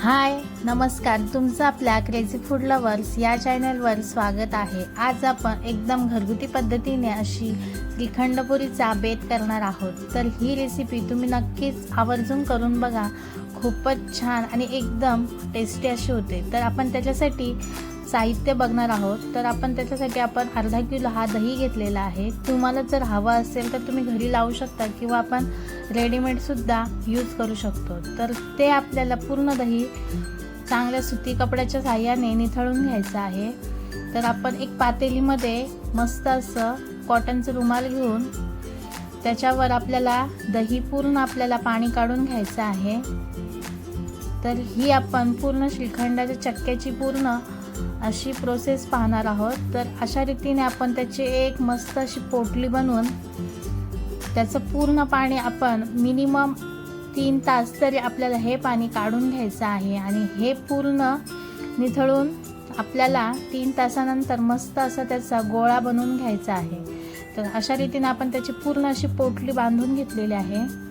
हाय नमस्कार, तुमचं आपल्या क्रेझी फूड लवर्स या चॅनलवर स्वागत आहे। आज आपण एकदम घरगुती पद्धतीने अशी श्रीखंडपुरीचा बेत करणार आहोत। तर ही रेसिपी तुम्ही नक्कीच आवर्जून करून बघा, खूपच छान आणि एकदम टेस्टी अशी होते। तर आपण त्याच्यासाठी साहित्य बघणार आहोत। तर आपण त्याच्यासाठी अर्धा किलो हा दही घेतलेला आहे। तुम्हाला जर हवा असेल तर तुम्ही घरी लावू शकता किंवा आपण रेडीमेड सुद्धा यूज करू शकतो। तर ते आपल्याला पूर्ण दही चांगल्या सुती कपड्याच्या साहाय्याने निथळून घ्यायचं आहे। तर आपण एक पातेलीमध्ये मस्त असं कॉटनचं रुमाल घेऊन त्याच्यावर आपल्याला दही पूर्ण आपल्याला पाणी काढून घ्यायचं आहे। तर ही आपण पूर्ण श्रीखंडाच्या चक्क्याची पूर्ण अशी प्रोसेस पाहणार आहोत। तर अशा रीतीने आपण त्याची एक मस्त अशी पोटली बनवून त्याचं पूर्ण पाणी आपण मिनिमम 3 तास तरी आपल्याला हे पाणी काढून घ्यायचं आहे। आणि हे पूर्ण निथळून आपल्याला 3 तासानंतर मस्त असा त्याचा गोळा बनवून घ्यायचा आहे। तर अशा रीतीने आपण त्याची पूर्ण अशी पोटली बांधून घेतलेली आहे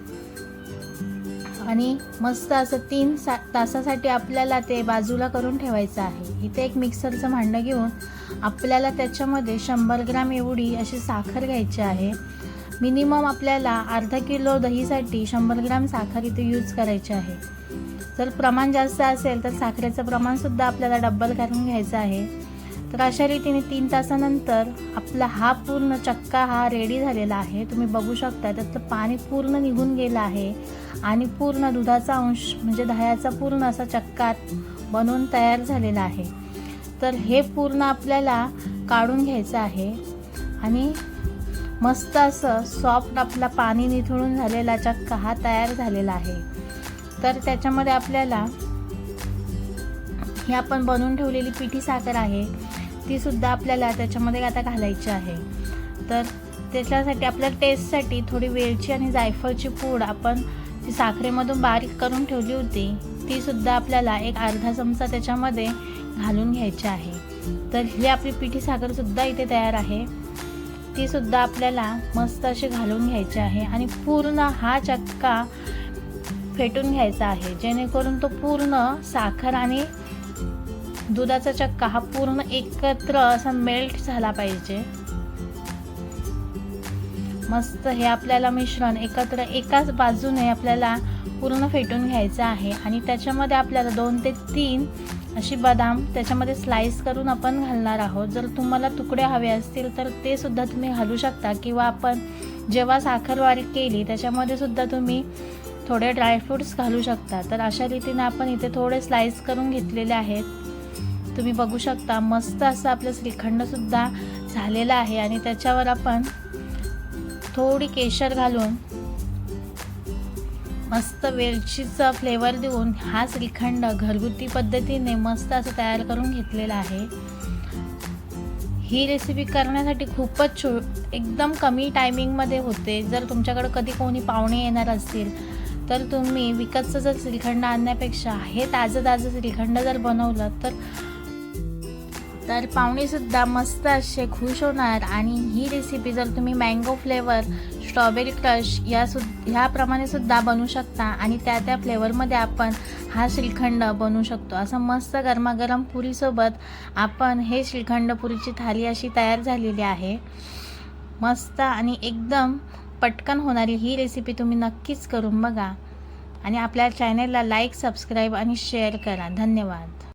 आणि मस्त असं 3 तासासाठी आपल्याला ते बाजूला करून ठेवायचं आहे। इथे एक मिक्सरचं भांडं घेऊन आपल्याला त्याच्यामध्ये 100 ग्रॅम एवढी अशी साखर घ्यायची आहे। मिनिमम आपल्याला अर्धा किलो दहीसाठी 100 ग्रॅम साखर इथे यूज करायची आहे। जर प्रमाण जास्त असेल तर साखरेचं प्रमाणसुद्धा आपल्याला डबल करून घ्यायचं आहे। तर अशा रीतीने 3 तासानंतर आपला हा पूर्ण चक्का हा रेडी झालेला आहे। तुम्ही बघू शकता त्यातलं पाणी पूर्ण निघून गेलं आहे आणि पूर्ण दुधाचा अंश म्हणजे दह्याचा पूर्ण असा चक्का बनवून तयार झालेला आहे। तर हे पूर्ण आपल्याला काढून घ्यायचं आहे आणि मस्त असं सॉफ्ट आपला पाणी निथळून झालेला चक्का हा तयार झालेला आहे। तर त्याच्यामध्ये आपल्याला ही आपण बनवून ठेवलेली पिठी साखर आहे ती सुद्धा आपल्याला त्याच्यामध्ये आता घालायची आहे। तर त्याच्यासाठी आपल्या टेस्टसाठी थोडी वेलची आणि जायफळची पूड आपण ती साखरेमधून बारीक करून ठेवली होती ती सुद्धा आपल्याला एक अर्धा चमचा त्याच्यामध्ये घालून घ्यायची आहे। तर ही आपली पिठी साखर सुद्धा इथे तयार आहे, ती सुद्धा आपल्याला मस्त अशी घालून घ्यायची आहे आणि पूर्ण हा चक्का फेटून घ्यायचा आहे, जेणेकरून तो पूर्ण साखर आणि दुधाचा चक्का हा पूर्ण एकत्र असा मेल्ट झाला पाहिजे। मस्त हे आपल्याला मिश्रण एकत्र एकाच बाजूने आपल्याला पूर्ण फेटून घ्यायचं आहे आणि त्याच्यामध्ये आपल्याला 2 ते 3 अशी बदाम त्याच्यामध्ये स्लाइस करून आपण घालणार आहोत। जर तुम्हाला तुकडे हवे असतील तर ते सुद्धा तुम्ही घालू शकता किंवा आपण जेव्हा साखर बारीक केली त्याच्यामध्ये सुद्धा तुम्ही थोडे ड्रायफ्रूट्स घालू शकता। तर अशा रीतीने आपण इथे थोडे स्लाइस करून घेतलेले आहेत, तुम्ही बघू शकता। मस्त असं आपलं श्रीखंड सुद्धा झालेलं आहे आणि त्याच्यावर आपण थोडी केशर घालून मस्त वेलचीचा फ्लेवर देऊन हा श्रीखंड घरगुती पद्धतीने मस्त असं तयार करून घेतलेला आहे। ही रेसिपी करण्यासाठी खूपच एकदम कमी टायमिंगमध्ये होते। जर तुमच्याकडे कधी कोणी पाहुणे येणार असतील तर तुम्ही विकतचं जर श्रीखंड आणण्यापेक्षा हे ताजं श्रीखंड जर बनवलं तर पाहुणेसुद्धा मस्त असे खुश होणार। आणि ही रेसिपी जर तुम्ही मँगो फ्लेवर, स्ट्रॉबेरी क्रश ह्याप्रमाणे सुद्धा बनवू शकता आणि त्या फ्लेवरमध्ये आपण हा श्रीखंड बनवू शकतो। असं मस्त गरमागरम पुरीसोबत आपण हे श्रीखंड पुरीची थाली अशी तयार झालेली आहे। मस्त आणि एकदम पटकन होणारी ही रेसिपी तुम्ही नक्कीच करून बघा आणि आपल्या चॅनलला लाईक, सबस्क्राईब आणि शेअर करा। धन्यवाद।